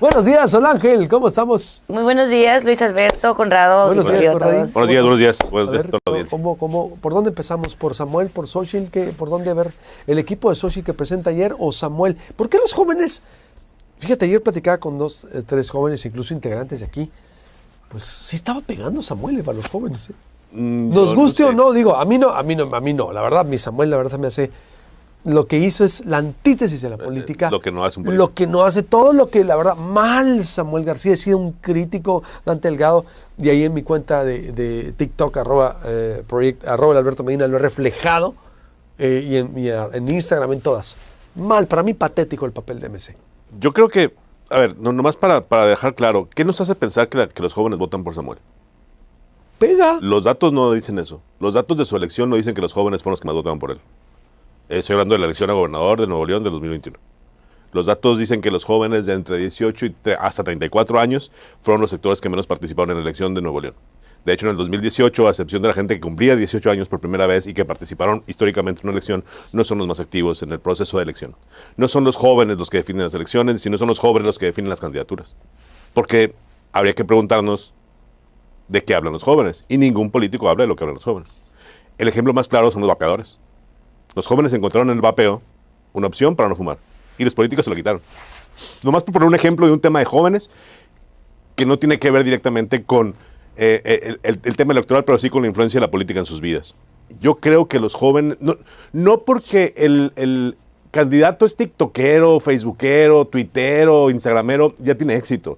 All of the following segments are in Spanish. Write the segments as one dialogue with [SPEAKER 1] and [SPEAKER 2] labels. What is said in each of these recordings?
[SPEAKER 1] Buenos días, Sol Ángel, ¿cómo estamos?
[SPEAKER 2] Muy buenos días, Luis Alberto, Conrado.
[SPEAKER 1] Buenos días,
[SPEAKER 2] todos.
[SPEAKER 3] Buenos días. Buenos días a
[SPEAKER 1] ver,
[SPEAKER 3] toda la audiencia.
[SPEAKER 1] ¿Por dónde empezamos? ¿Por Samuel, por Xochitl? ¿Por dónde ver el equipo de Xochitl que presenta ayer o Samuel? ¿Por qué los jóvenes? Fíjate, ayer platicaba con tres jóvenes, incluso integrantes de aquí. Pues sí estaba pegando Samuel para los jóvenes. Nos guste o no, digo, a mí no. La verdad, mi Samuel, la verdad me hace... Lo que hizo es la antítesis de la política.
[SPEAKER 3] Lo que no hace un político.
[SPEAKER 1] Lo que no hace, todo lo que, la verdad, mal Samuel García. He sido un crítico, Dante Delgado, y ahí en mi cuenta de TikTok, arroba el Alberto Medina, lo he reflejado, y en Instagram, en todas. Mal, para mí patético el papel de MC.
[SPEAKER 3] Yo creo que, a ver, nomás para dejar claro, ¿qué nos hace pensar que los jóvenes votan por Samuel?
[SPEAKER 1] Pega.
[SPEAKER 3] Los datos no dicen eso. Los datos de su elección no dicen que los jóvenes fueron los que más votaron por él. Estoy hablando de la elección a gobernador de Nuevo León del 2021. Los datos dicen que los jóvenes de entre 18 y hasta 34 años fueron los sectores que menos participaron en la elección de Nuevo León. De hecho, en el 2018, a excepción de la gente que cumplía 18 años por primera vez y que participaron históricamente en una elección, no son los más activos en el proceso de elección. No son los jóvenes los que definen las elecciones, sino son los jóvenes los que definen las candidaturas. Porque habría que preguntarnos de qué hablan los jóvenes, y ningún político habla de lo que hablan los jóvenes. El ejemplo más claro son los vapeadores. Los jóvenes encontraron en el vapeo una opción para no fumar, y los políticos se lo quitaron. Nomás por poner un ejemplo de un tema de jóvenes que no tiene que ver directamente con el tema electoral, pero sí con la influencia de la política en sus vidas. Yo creo que los jóvenes, no porque el candidato es tiktokero, facebookero, tuitero, instagramero, ya tiene éxito.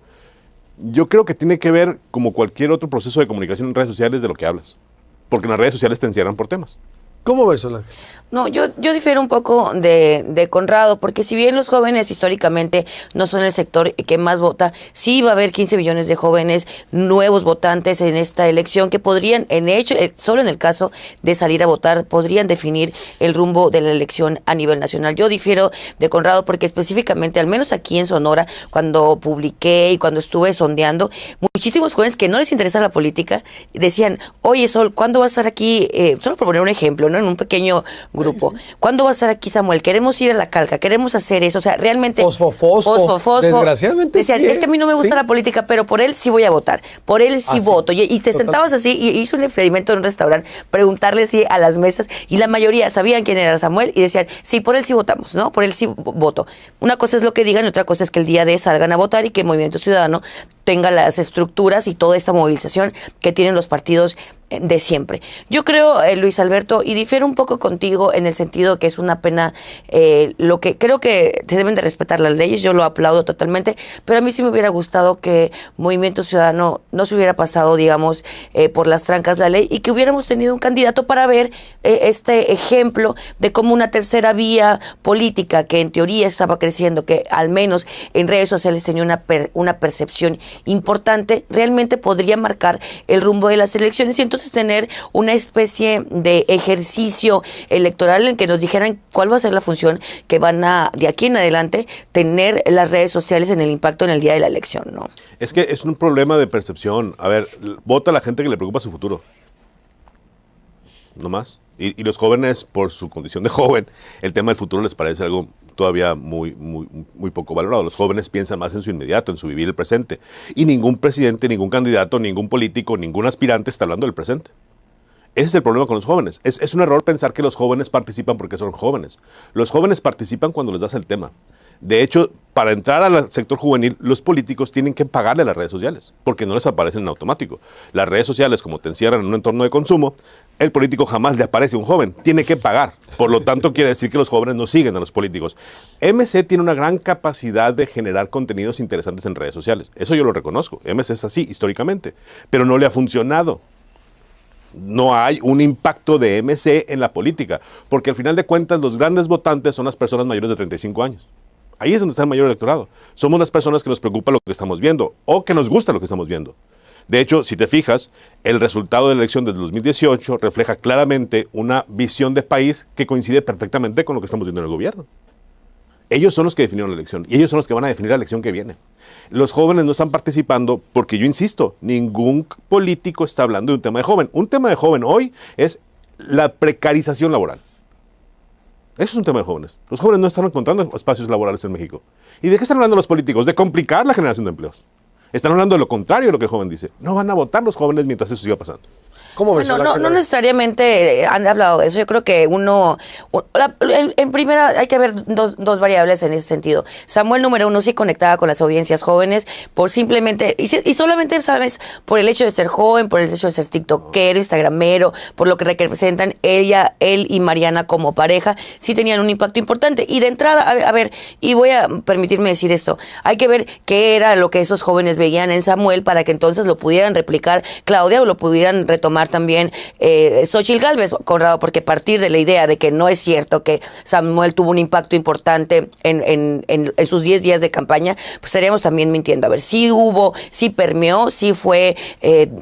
[SPEAKER 3] Yo creo que tiene que ver, como cualquier otro proceso de comunicación en redes sociales, de lo que hablas. Porque en las redes sociales te encierran por temas.
[SPEAKER 1] ¿Cómo ves, Sol Ángel?
[SPEAKER 2] No, yo difiero un poco de Conrado, porque si bien los jóvenes históricamente no son el sector que más vota, sí va a haber 15 millones de jóvenes nuevos votantes en esta elección que podrían, solo en el caso de salir a votar, podrían definir el rumbo de la elección a nivel nacional. Yo difiero de Conrado porque específicamente, al menos aquí en Sonora, cuando publiqué y cuando estuve sondeando, muchísimos jóvenes que no les interesa la política decían, oye Sol, ¿cuándo va a estar aquí? Solo por poner un ejemplo, ¿no? En un pequeño grupo. Sí. ¿Cuándo va a estar aquí Samuel? Queremos ir a la Calca, queremos hacer eso. O sea, realmente...
[SPEAKER 1] Fosfo. Desgraciadamente
[SPEAKER 2] decían,
[SPEAKER 1] sí,
[SPEAKER 2] es que a mí no me gusta la política, pero por él sí voy a votar. Por él sí voto. Y te sentabas así y hizo un experimento en un restaurante, preguntarle sí a las mesas, y la mayoría sabían quién era Samuel y decían, sí, por él sí votamos, ¿no? Por él sí voto. Una cosa es lo que digan y otra cosa es que el día de salgan a votar y que el Movimiento Ciudadano tenga las estructuras y toda esta movilización que tienen los partidos de siempre. Yo creo, Luis Alberto, y difiero un poco contigo en el sentido que es una pena, lo que creo que se deben de respetar las leyes, yo lo aplaudo totalmente, pero a mí sí me hubiera gustado que Movimiento Ciudadano no se hubiera pasado, digamos, por las trancas la ley y que hubiéramos tenido un candidato para ver este ejemplo de cómo una tercera vía política que en teoría estaba creciendo, que al menos en redes sociales tenía una percepción importante, realmente podría marcar el rumbo de las elecciones y entonces tener una especie de ejercicio electoral en que nos dijeran cuál va a ser la función que van a, de aquí en adelante, tener las redes sociales en el impacto en el día de la elección, ¿no?
[SPEAKER 3] Es que es un problema de percepción. A ver, vota la gente que le preocupa su futuro. No más. Y los jóvenes, por su condición de joven, el tema del futuro les parece algo todavía muy poco valorado. Los jóvenes piensan más en su inmediato, en su vivir el presente. Y ningún presidente, ningún candidato, ningún político, ningún aspirante está hablando del presente. Ese es el problema con los jóvenes. Es un error pensar que los jóvenes participan porque son jóvenes. Los jóvenes participan cuando les das el tema. De hecho, para entrar al sector juvenil, los políticos tienen que pagarle a las redes sociales, porque no les aparecen en automático. Las redes sociales, como te encierran en un entorno de consumo, el político jamás le aparece a un joven, tiene que pagar. Por lo tanto, quiere decir que los jóvenes no siguen a los políticos. MC tiene una gran capacidad de generar contenidos interesantes en redes sociales. Eso yo lo reconozco. MC es así, históricamente, pero no le ha funcionado. No hay un impacto de MC en la política, porque al final de cuentas los grandes votantes son las personas mayores de 35 años. Ahí es donde está el mayor electorado. Somos las personas que nos preocupa lo que estamos viendo o que nos gusta lo que estamos viendo. De hecho, si te fijas, el resultado de la elección del 2018 refleja claramente una visión de país que coincide perfectamente con lo que estamos viendo en el gobierno. Ellos son los que definieron la elección y ellos son los que van a definir la elección que viene. Los jóvenes no están participando porque, yo insisto, ningún político está hablando de un tema de joven. Un tema de joven hoy es la precarización laboral. Eso es un tema de jóvenes. Los jóvenes no están encontrando espacios laborales en México. ¿Y de qué están hablando los políticos? De complicar la generación de empleos. Están hablando de lo contrario de lo que el joven dice. No van a votar los jóvenes mientras eso siga pasando.
[SPEAKER 1] ¿Cómo ves?
[SPEAKER 2] Bueno, no necesariamente han hablado de eso. Yo creo que en primera hay que ver dos variables en ese sentido. Samuel, número uno, sí conectaba con las audiencias jóvenes por simplemente, y solamente, ¿sabes? Por el hecho de ser joven, por el hecho de ser tiktokero, instagramero, por lo que representan él y Mariana como pareja, sí tenían un impacto importante. Y de entrada, a ver, y voy a permitirme decir esto, hay que ver qué era lo que esos jóvenes veían en Samuel para que entonces lo pudieran replicar Claudia o lo pudieran retomar también Xóchitl Gálvez, Conrado, porque partir de la idea de que no es cierto que Samuel tuvo un impacto importante en sus 10 días de campaña, pues estaríamos también mintiendo. A ver, sí permeó, sí fue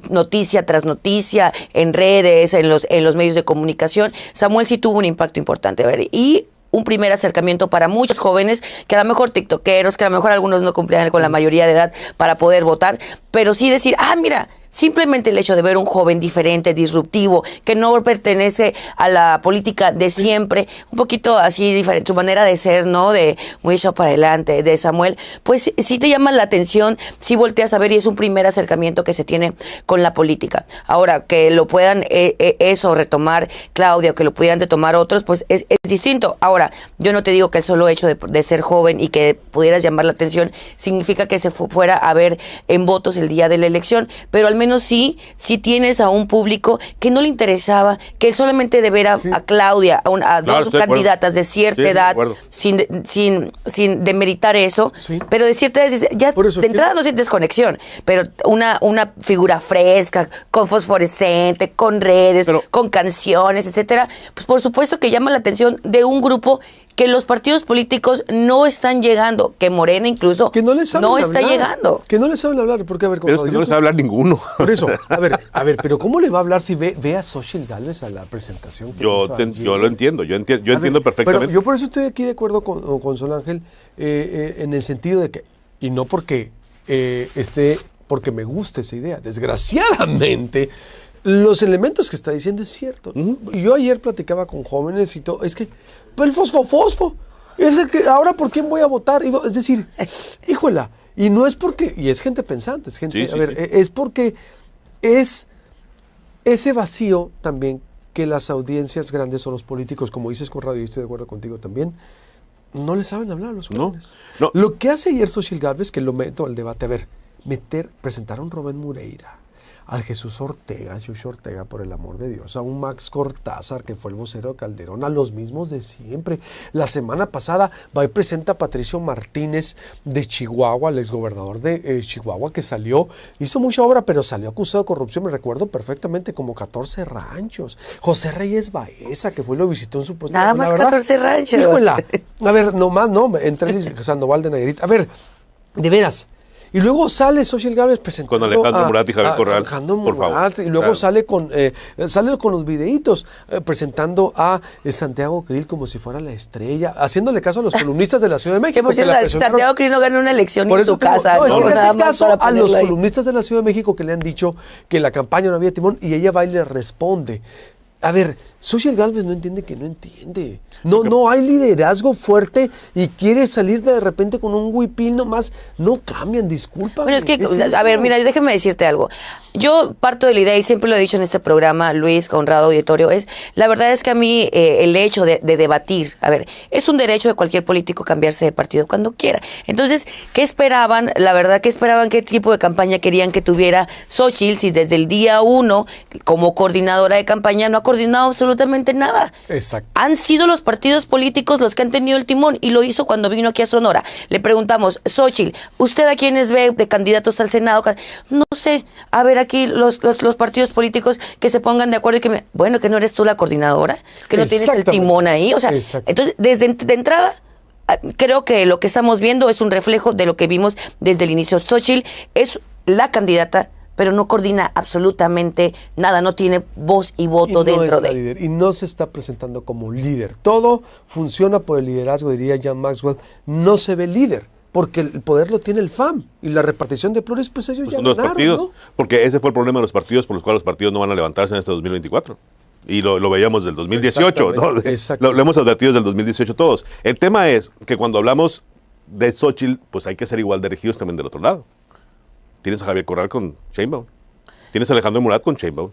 [SPEAKER 2] noticia tras noticia en redes, en los medios de comunicación. Samuel sí tuvo un impacto importante. A ver, y un primer acercamiento para muchos jóvenes, que a lo mejor tiktokeros, que a lo mejor algunos no cumplían con la mayoría de edad para poder votar, pero sí decir, mira, simplemente el hecho de ver un joven diferente, disruptivo, que no pertenece a la política de siempre, un poquito así diferente, su manera de ser, ¿no? De muy echado para adelante, de Samuel, pues sí te llama la atención, sí volteas a ver y es un primer acercamiento que se tiene con la política. Ahora, que lo puedan eso retomar Claudia o que lo pudieran retomar otros, pues es distinto. Ahora, yo no te digo que el solo hecho de ser joven y que pudieras llamar la atención significa que se fuera a ver en votos el día de la elección, pero al menos sí tienes a un público que no le interesaba, que él solamente de ver a Claudia, a dos candidatas de cierta edad, sin demeritar eso, pero de cierta edad, ya de entrada no sientes conexión, pero una figura fresca, con fosforescente, con redes, con canciones, etcétera, pues por supuesto que llama la atención de un grupo que los partidos políticos no están llegando, que Morena incluso
[SPEAKER 1] que no está
[SPEAKER 2] hablar, llegando.
[SPEAKER 1] Que no les saben hablar, porque a ver,
[SPEAKER 3] pero es que no les sabe hablar ninguno.
[SPEAKER 1] Por eso, a ver, pero ¿cómo le va a hablar si ve a Xóchitl Gálvez a la presentación?
[SPEAKER 3] Yo lo entiendo, yo entiendo perfectamente.
[SPEAKER 1] Pero yo por eso estoy aquí de acuerdo con Sol Ángel, en el sentido de que, y no porque porque me gusta esa idea, desgraciadamente, los elementos que está diciendo es cierto. Yo ayer platicaba con jóvenes y todo, es que, pero el fosfo, es el que, ahora ¿por quién voy a votar? Es decir, híjola, y no es porque, y es gente pensante, es gente, es porque es ese vacío también que las audiencias grandes o los políticos, como dices Conrado, y estoy de acuerdo contigo también, no les saben hablar a los jóvenes.
[SPEAKER 3] No.
[SPEAKER 1] Lo que hace ayer Xóchitl Gálvez, que lo meto al debate, a ver, presentar a un Rubén Moreira, al Jesús Ortega, Xuxa Ortega, por el amor de Dios, a un Max Cortázar, que fue el vocero de Calderón, a los mismos de siempre. La semana pasada va y presenta a Patricio Martínez de Chihuahua, el exgobernador de Chihuahua, que hizo mucha obra, pero salió acusado de corrupción, me recuerdo perfectamente, como 14 ranchos. José Reyes Baeza, que fue y lo visitó en su puesto.
[SPEAKER 2] Nada más 14 ranchos.
[SPEAKER 1] Híjola, a ver, nomás, no, entre él y Sandoval de Nayarit. A ver, de veras. Y luego sale Xóchitl Gálvez presentando
[SPEAKER 3] con Alejandro Murat y Javier Corral, por favor.
[SPEAKER 1] Y luego sale con los videitos presentando a Santiago Krill como si fuera la estrella, haciéndole caso a los columnistas de la Ciudad de México.
[SPEAKER 2] Que por cierto, Santiago Krill no ganó una elección en su casa.
[SPEAKER 1] No, es que hace caso a los columnistas de la Ciudad de México que le han dicho que la campaña no había timón y ella va y le responde. A ver, Xóchitl Gálvez no entiende que no entiende. No hay liderazgo fuerte y quiere salir de repente con un huipil nomás. No cambian, disculpa.
[SPEAKER 2] Bueno, es que, a ver, mira, déjame decirte algo. Yo parto de la idea, y siempre lo he dicho en este programa, Luis, Conrado, auditorio, la verdad es que a mí el hecho de debatir, a ver, es un derecho de cualquier político cambiarse de partido cuando quiera. Entonces, ¿qué esperaban? La verdad, ¿qué esperaban? ¿Qué tipo de campaña querían que tuviera Xóchitl si desde el día 1, como coordinadora de campaña, no ha coordinado absolutamente nada?
[SPEAKER 1] Exacto.
[SPEAKER 2] Han sido los partidos políticos los que han tenido el timón y lo hizo cuando vino aquí a Sonora. Le preguntamos, Xóchitl, ¿usted a quiénes ve de candidatos al Senado? No sé, a ver aquí los partidos políticos que se pongan de acuerdo y que que no eres tú la coordinadora, que no tienes el timón ahí, o sea, entonces de entrada creo que lo que estamos viendo es un reflejo de lo que vimos desde el inicio. Xóchitl es la candidata, pero no coordina absolutamente nada, no tiene voz y voto dentro de él.
[SPEAKER 1] Y no se está presentando como líder. Todo funciona por el liderazgo, diría John Maxwell. No se ve líder, porque el poder lo tiene el FAM. Y la repartición de pluris, pues ellos ya ganaron,
[SPEAKER 3] los partidos,
[SPEAKER 1] ¿no?
[SPEAKER 3] Porque ese fue el problema de los partidos, por los cuales los partidos no van a levantarse en este 2024. Y lo veíamos del 2018, ¿no?
[SPEAKER 1] Exactamente.
[SPEAKER 3] Lo hemos advertido desde el 2018 todos. El tema es que cuando hablamos de Xochitl, pues hay que ser igual de rígidos también del otro lado. Tienes a Javier Corral con Sheinbaum. Tienes a Alejandro Murat con Sheinbaum.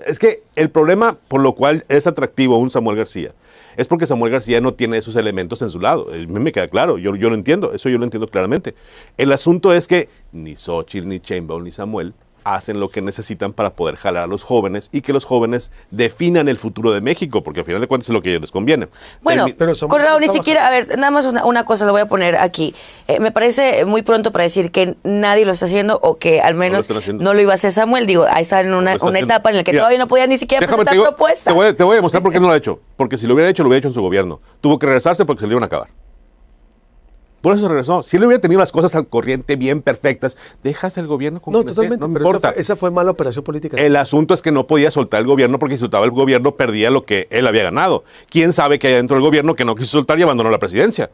[SPEAKER 3] Es que el problema por lo cual es atractivo un Samuel García es porque Samuel García no tiene esos elementos en su lado. A mí me queda claro, yo lo entiendo, eso yo lo entiendo claramente. El asunto es que ni Xochitl, ni Sheinbaum, ni Samuel hacen lo que necesitan para poder jalar a los jóvenes y que los jóvenes definan el futuro de México, porque al final de cuentas es lo que a ellos les conviene.
[SPEAKER 2] Bueno,
[SPEAKER 1] pero somos
[SPEAKER 2] Corrado, ni
[SPEAKER 1] trabajadores.
[SPEAKER 2] siquiera, a ver, nada más una cosa lo voy a poner aquí. Me parece muy pronto para decir que nadie lo está haciendo o que al menos
[SPEAKER 3] están haciendo.
[SPEAKER 2] no lo iba a hacer Samuel. Digo, ahí está en una
[SPEAKER 3] Lo está haciendo.
[SPEAKER 2] etapa en la que
[SPEAKER 3] Mira,
[SPEAKER 2] todavía no podía ni siquiera
[SPEAKER 3] déjame,
[SPEAKER 2] presentar propuestas.
[SPEAKER 3] Te voy a demostrar por qué no lo ha hecho. Porque si lo hubiera hecho en su gobierno. Tuvo que regresarse porque se le iban a acabar. Por eso regresó. Si él hubiera tenido las cosas al corriente bien perfectas, dejas el gobierno con
[SPEAKER 1] No,
[SPEAKER 3] quien esté,
[SPEAKER 1] totalmente.
[SPEAKER 3] no me
[SPEAKER 1] Pero
[SPEAKER 3] importa.
[SPEAKER 1] esa fue mala operación política.
[SPEAKER 3] El asunto es que no podía soltar el gobierno porque si soltaba el gobierno perdía lo que él había ganado. ¿Quién sabe que hay dentro del gobierno que no quiso soltar y abandonó la presidencia?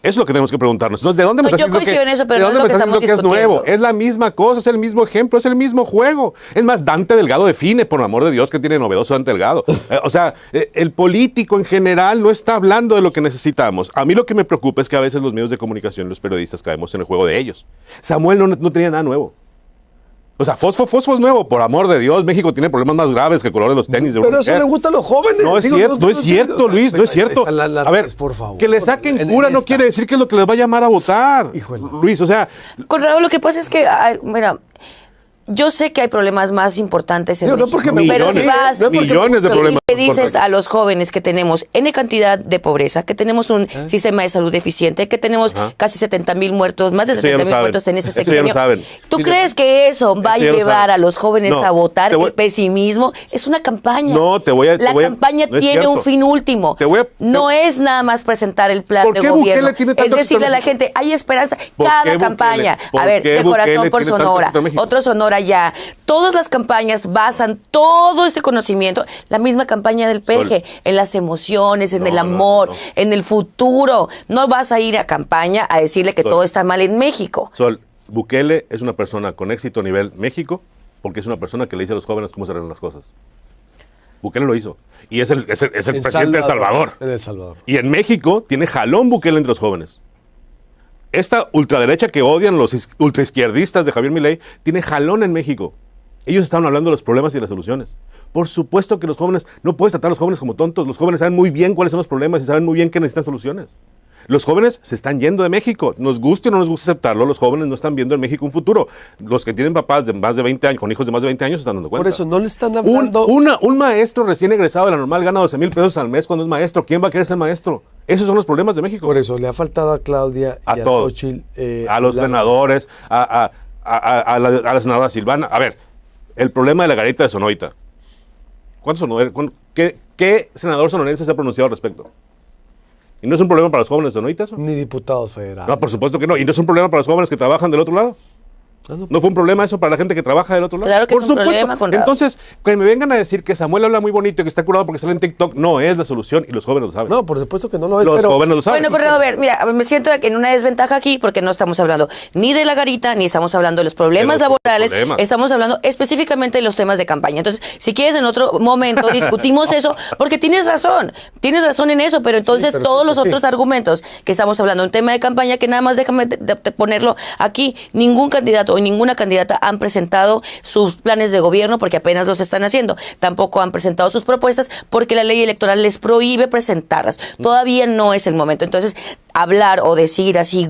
[SPEAKER 3] Eso es lo que tenemos que preguntarnos. Entonces, ¿de dónde me
[SPEAKER 2] No,
[SPEAKER 3] estás
[SPEAKER 2] yo
[SPEAKER 3] diciendo
[SPEAKER 2] coincido en eso, pero
[SPEAKER 3] ¿de
[SPEAKER 2] no es
[SPEAKER 3] dónde
[SPEAKER 2] lo
[SPEAKER 3] me
[SPEAKER 2] que
[SPEAKER 3] estás
[SPEAKER 2] estamos
[SPEAKER 3] diciendo que es nuevo?
[SPEAKER 2] discutiendo.
[SPEAKER 3] Es la misma cosa, es el mismo ejemplo, es el mismo juego. Es más, Dante Delgado define, por amor de Dios, que tiene novedoso Dante Delgado. El político en general no está hablando de lo que necesitamos. A mí lo que me preocupa es que a veces los medios de comunicación y los periodistas caemos en el juego de ellos. Samuel no tenía nada nuevo. O sea, Fosfo es nuevo, por amor de Dios. México tiene problemas más graves que el color de los tenis de una
[SPEAKER 1] Pero eso
[SPEAKER 3] mujer.
[SPEAKER 1] le gusta a los jóvenes.
[SPEAKER 3] No es
[SPEAKER 1] Digo,
[SPEAKER 3] cierto, no es cierto, Luis, no es cierto.
[SPEAKER 1] Están las
[SPEAKER 3] A ver,
[SPEAKER 1] redes, por favor.
[SPEAKER 3] que le saquen
[SPEAKER 1] En
[SPEAKER 3] cura no
[SPEAKER 1] esta.
[SPEAKER 3] quiere decir que es lo que les va a llamar a votar.
[SPEAKER 1] Híjole.
[SPEAKER 3] Luis, o sea,
[SPEAKER 2] Corrado, lo que pasa es que, mira, yo sé que hay problemas más importantes en
[SPEAKER 1] Digo, no
[SPEAKER 2] México,
[SPEAKER 1] porque me
[SPEAKER 2] pero
[SPEAKER 3] guste,
[SPEAKER 2] si vas
[SPEAKER 1] no porque me
[SPEAKER 3] millones de
[SPEAKER 1] guste,
[SPEAKER 3] problemas.
[SPEAKER 2] y le dices
[SPEAKER 3] importantes.
[SPEAKER 2] a los jóvenes que tenemos N cantidad de pobreza, que tenemos un sistema de salud deficiente, que tenemos
[SPEAKER 3] Ajá.
[SPEAKER 2] casi 70,000 muertos, más de
[SPEAKER 3] Eso ya lo
[SPEAKER 2] 70,000
[SPEAKER 3] saben.
[SPEAKER 2] muertos en ese
[SPEAKER 3] Eso ya lo
[SPEAKER 2] sexenio.
[SPEAKER 3] saben.
[SPEAKER 2] ¿Tú
[SPEAKER 3] Sí,
[SPEAKER 2] crees que eso va a
[SPEAKER 3] eso ya lo
[SPEAKER 2] llevar
[SPEAKER 3] saben.
[SPEAKER 2] a los jóvenes
[SPEAKER 3] No,
[SPEAKER 2] a votar?
[SPEAKER 3] te voy-
[SPEAKER 2] El pesimismo es una campaña.
[SPEAKER 3] No, te voy a-
[SPEAKER 2] La
[SPEAKER 3] te voy a-
[SPEAKER 2] campaña
[SPEAKER 3] no es
[SPEAKER 2] tiene
[SPEAKER 3] cierto.
[SPEAKER 2] un fin último.
[SPEAKER 3] Te voy a-
[SPEAKER 2] no es nada más presentar el plan
[SPEAKER 3] ¿Por
[SPEAKER 2] de
[SPEAKER 3] qué
[SPEAKER 2] gobierno.
[SPEAKER 3] Bukele tiene
[SPEAKER 2] Es
[SPEAKER 3] tanto
[SPEAKER 2] decirle a la
[SPEAKER 3] éxito en
[SPEAKER 2] gente, hay esperanza.
[SPEAKER 3] ¿Por
[SPEAKER 2] Cada
[SPEAKER 3] qué Bukele?
[SPEAKER 2] campaña.
[SPEAKER 3] ¿Por
[SPEAKER 2] A ver,
[SPEAKER 3] qué
[SPEAKER 2] de
[SPEAKER 3] Bukele
[SPEAKER 2] corazón por
[SPEAKER 3] tiene tanto
[SPEAKER 2] Sonora,
[SPEAKER 3] éxito en México?
[SPEAKER 2] otro Sonora ya. Todas las campañas basan todo este conocimiento, la misma campaña del peje, en las emociones, en
[SPEAKER 3] No,
[SPEAKER 2] el
[SPEAKER 3] no,
[SPEAKER 2] amor,
[SPEAKER 3] no.
[SPEAKER 2] en el futuro. No vas a ir a campaña a decirle que
[SPEAKER 3] Sol.
[SPEAKER 2] todo está mal en México.
[SPEAKER 3] Sol, Bukele es una persona con éxito a nivel México porque es una persona que le dice a los jóvenes cómo se arreglan las cosas. Bukele lo hizo. Y es el presidente de El Salvador.
[SPEAKER 1] En El Salvador.
[SPEAKER 3] Y en México tiene jalón Bukele entre los jóvenes. Esta ultraderecha que odian los ultraizquierdistas de Javier Milei tiene jalón en México. Ellos estaban hablando de los problemas y de las soluciones. Por supuesto que los jóvenes, no puedes tratar a los jóvenes como tontos. Los jóvenes saben muy bien cuáles son los problemas y saben muy bien que necesitan soluciones. Los jóvenes se están yendo de México. Nos guste o no nos guste aceptarlo, los jóvenes no están viendo en México un futuro. Los que tienen papás de más de 20 años, con hijos de más de 20 años, se están dando cuenta.
[SPEAKER 1] Por eso no le están
[SPEAKER 3] Un,
[SPEAKER 1] hablando.
[SPEAKER 3] un maestro recién egresado de la normal gana 12,000 pesos al mes cuando es maestro. ¿Quién va a querer ser maestro? Esos son los problemas de México.
[SPEAKER 1] Por eso le ha faltado a Claudia
[SPEAKER 3] A
[SPEAKER 1] y a
[SPEAKER 3] todos.
[SPEAKER 1] Xochitl,
[SPEAKER 3] A los
[SPEAKER 1] hablar.
[SPEAKER 3] senadores, a la senadora Silvana. A ver, el problema de la garita de Sonoita. ¿Qué senador sonorense se ha pronunciado al respecto? ¿Y no es un problema para los jóvenes de Sonoita eso?
[SPEAKER 1] Ni diputados federales.
[SPEAKER 3] No, por supuesto que no. ¿Y no es un problema para los jóvenes que trabajan del otro lado?
[SPEAKER 1] Ah, no.
[SPEAKER 3] ¿No fue un problema eso para la gente que trabaja del otro lado?
[SPEAKER 2] Claro que
[SPEAKER 3] Por
[SPEAKER 2] es un
[SPEAKER 3] supuesto.
[SPEAKER 2] problema, Conrado.
[SPEAKER 3] Entonces, que me vengan a decir que Samuel habla muy bonito y que está curado porque sale en TikTok, no es la solución y los jóvenes lo saben.
[SPEAKER 1] No, por supuesto que no lo es.
[SPEAKER 3] los
[SPEAKER 1] pero
[SPEAKER 3] jóvenes lo saben.
[SPEAKER 2] Bueno, Corrado, a ver, mira, me siento en una desventaja aquí porque no estamos hablando ni de la garita, ni estamos hablando de los problemas
[SPEAKER 3] De los
[SPEAKER 2] laborales,
[SPEAKER 3] problemas.
[SPEAKER 2] estamos hablando específicamente de los temas de campaña. Entonces, si quieres en otro momento discutimos eso, porque tienes razón en eso, pero entonces
[SPEAKER 1] pero
[SPEAKER 2] todos los
[SPEAKER 1] sí.
[SPEAKER 2] otros argumentos que estamos hablando, un tema de campaña que nada más déjame de ponerlo aquí, ningún candidato o ninguna candidata han presentado sus planes de gobierno porque apenas los están haciendo. Tampoco han presentado sus propuestas porque la ley electoral les prohíbe presentarlas. Todavía no es el momento. Entonces, hablar o decir así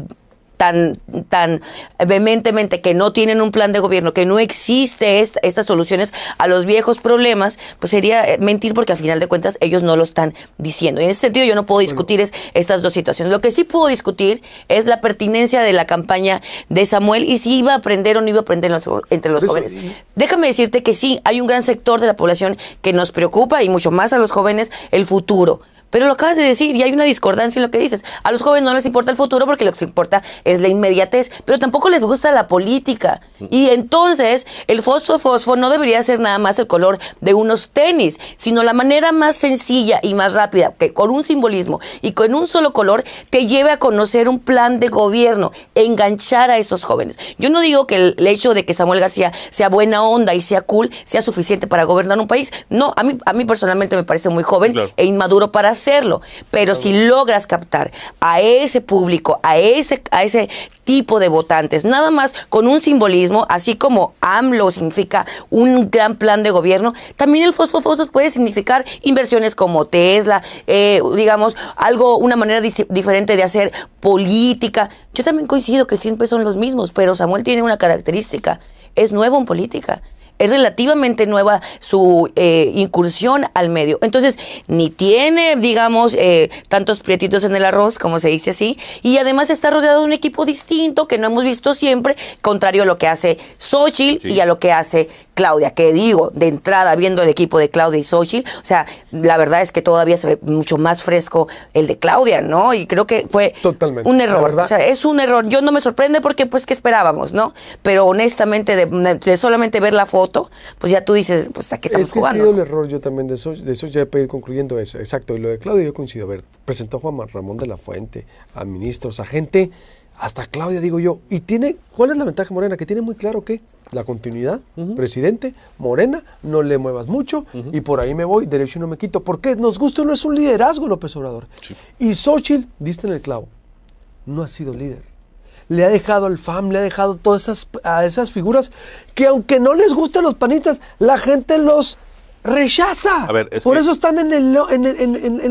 [SPEAKER 2] tan vehementemente que no tienen un plan de gobierno, que no existe estas soluciones a los viejos problemas, pues sería mentir porque al final de cuentas ellos no lo están diciendo. Y en ese sentido yo no puedo discutir estas dos situaciones. Lo que sí puedo discutir es la pertinencia de la campaña de Samuel y si iba a aprender o no iba a aprender entre los
[SPEAKER 1] Por eso,
[SPEAKER 2] jóvenes. Déjame decirte que sí, hay un gran sector de la población que nos preocupa y mucho más a los jóvenes el futuro. Pero lo acabas de decir y hay una discordancia en lo que dices. A los jóvenes no les importa el futuro porque lo que les importa es la inmediatez, pero tampoco les gusta la política. Y entonces el fosfo no debería ser nada más el color de unos tenis, sino la manera más sencilla y más rápida, que con un simbolismo y con un solo color te lleve a conocer un plan de gobierno, enganchar a estos jóvenes. Yo no digo que el hecho de que Samuel García sea buena onda y sea cool sea suficiente para gobernar un país. No, a mí personalmente me parece muy joven e inmaduro para hacerlo, pero si logras captar a ese público, a ese tipo de votantes, nada más con un simbolismo, así como AMLO significa un gran plan de gobierno, también el fosfo puede significar inversiones como Tesla, digamos, una manera diferente de hacer política. Yo también coincido que siempre son los mismos, pero Samuel tiene una característica, es nuevo en política. Es relativamente nueva su incursión al medio. Entonces, ni tiene, digamos, tantos prietitos en el arroz, como se dice así, y además está rodeado de un equipo distinto que no hemos visto siempre, contrario a lo que hace Xóchitl y a lo que hace Claudia, que digo, de entrada, viendo el equipo de Claudia y Xóchitl, o sea, la verdad es que todavía se ve mucho más fresco el de Claudia, ¿no? Y creo que fue
[SPEAKER 1] totalmente
[SPEAKER 2] un error. O sea, es un error. Yo no me sorprende porque, pues, ¿qué esperábamos, no? Pero honestamente, de solamente ver la foto, pues ya tú dices, pues, ¿a qué estamos jugando?
[SPEAKER 1] Ha sido el error yo también de eso ya para ir concluyendo eso. Exacto, y lo de Claudia yo coincido. A ver, presentó a Juan Ramón de la Fuente, a ministros, a gente, hasta Claudia, digo yo. ¿Y cuál es la ventaja Morena? Que tiene muy claro que la continuidad, presidente, Morena, no le muevas mucho, y por ahí me voy, derecho y no me quito. Porque nos gusta o no es un liderazgo López Obrador. Sí. Y Xóchitl, diste en el clavo, no ha sido líder. Le ha dejado al FAM, le ha dejado todas esas figuras que aunque no les gusten los panistas, la gente los rechaza.
[SPEAKER 3] A ver,
[SPEAKER 1] por eso están en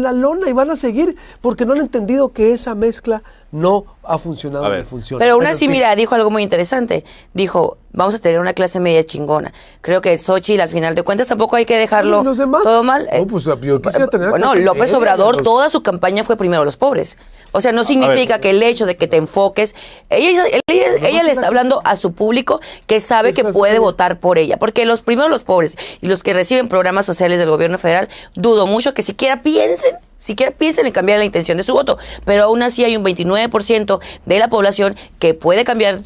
[SPEAKER 1] la lona y van a seguir, porque no han entendido que esa mezcla no ha funcionado ni funciona.
[SPEAKER 2] Pero aún así, mira, dijo algo muy interesante. Dijo, vamos a tener una clase media chingona. Creo que Xóchitl, al final de cuentas, tampoco hay que dejarlo todo mal.
[SPEAKER 1] No, pues yo quisiera tener...
[SPEAKER 2] Bueno, López Obrador, toda su campaña fue primero los pobres. O sea, no significa que el hecho de que te enfoques... Ella le está hablando a su público que sabe que puede votar por ella. Porque los primeros pobres y los que reciben programas sociales del gobierno federal, dudo mucho que siquiera piensen en cambiar la intención de su voto, pero aún así hay un 29% de la población que puede cambiar el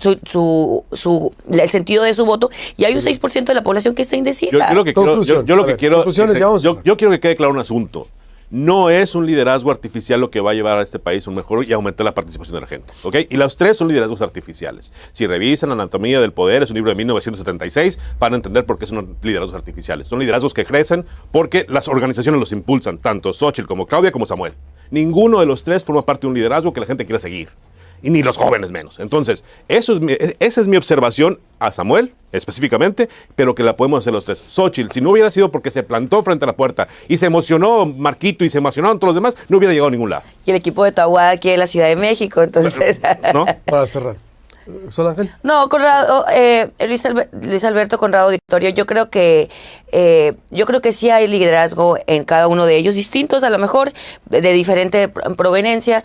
[SPEAKER 2] sentido de su voto y hay un 6% de la población que está indecisa.
[SPEAKER 3] Yo quiero que quede claro un asunto. No es un liderazgo artificial lo que va a llevar a este país a un mejor y aumentar la participación de la gente, ¿ok? Y los tres son liderazgos artificiales. Si revisan Anatomía del Poder, es un libro de 1976, van a entender por qué son liderazgos artificiales. Son liderazgos que crecen porque las organizaciones los impulsan, tanto Xóchitl como Claudia como Samuel. Ninguno de los tres forma parte de un liderazgo que la gente quiera seguir. Y ni los jóvenes menos. Entonces, esa es mi observación a Samuel, específicamente, pero que la podemos hacer los tres. Xóchitl, si no hubiera sido porque se plantó frente a la puerta y se emocionó Marquito y se emocionaron todos los demás, no hubiera llegado a ningún lado.
[SPEAKER 2] Y el equipo de Tahuada aquí en la Ciudad de México, entonces...
[SPEAKER 3] ¿No?
[SPEAKER 1] Para cerrar. ¿Sol Ángel?
[SPEAKER 2] No, Conrado, Luis Alberto Conrado Auditorio, yo creo que sí hay liderazgo en cada uno de ellos, distintos a lo mejor, de diferente proveniencia.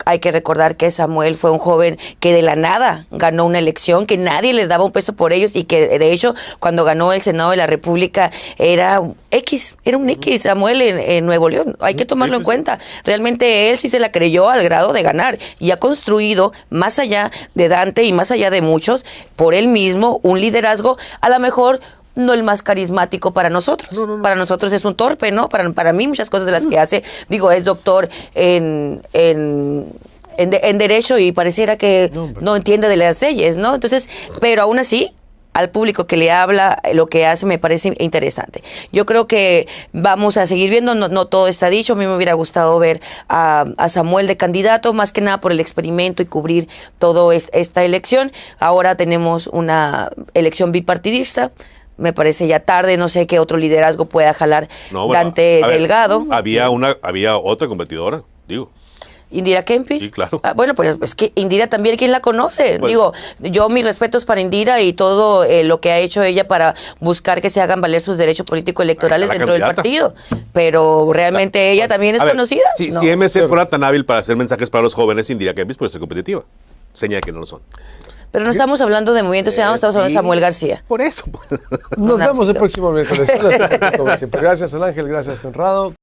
[SPEAKER 2] Hay que recordar que Samuel fue un joven que de la nada ganó una elección, que nadie les daba un peso por ellos y que de hecho cuando ganó el Senado de la República era un X Samuel en Nuevo León. Hay que tomarlo en cuenta. Realmente él sí se la creyó al grado de ganar y ha construido más allá de Dante y más allá de muchos, por él mismo, un liderazgo, a lo mejor no el más carismático para nosotros. No. Para nosotros es un torpe, ¿no? Para mí muchas cosas de las que hace, es doctor en Derecho y pareciera que no entiende de las leyes, ¿no? Entonces, pero aún así, al público que le habla, lo que hace me parece interesante. Yo creo que vamos a seguir viendo, no todo está dicho. A mí me hubiera gustado ver a Samuel de candidato, más que nada por el experimento y cubrir toda esta elección. Ahora tenemos una elección bipartidista. Me parece ya tarde, no sé qué otro liderazgo pueda jalar Dante Delgado.
[SPEAKER 3] Había otra competidora, digo.
[SPEAKER 2] Indira Kempis.
[SPEAKER 3] Sí, claro.
[SPEAKER 2] Bueno, pues es que Indira también, ¿quién la conoce? Pues, yo mis respetos para Indira y todo lo que ha hecho ella para buscar que se hagan valer sus derechos político-electorales dentro del partido. Pero realmente ella también es conocida.
[SPEAKER 3] Si MC fuera tan hábil para hacer mensajes para los jóvenes, Indira Kempis puede ser competitiva. Señala que no lo son.
[SPEAKER 2] Pero no estamos hablando de Movimiento Ciudadano, estamos hablando de Samuel García.
[SPEAKER 3] Por eso.
[SPEAKER 1] Nos vemos el próximo miércoles. Como siempre. Gracias, Sol Ángel. Gracias, Conrado.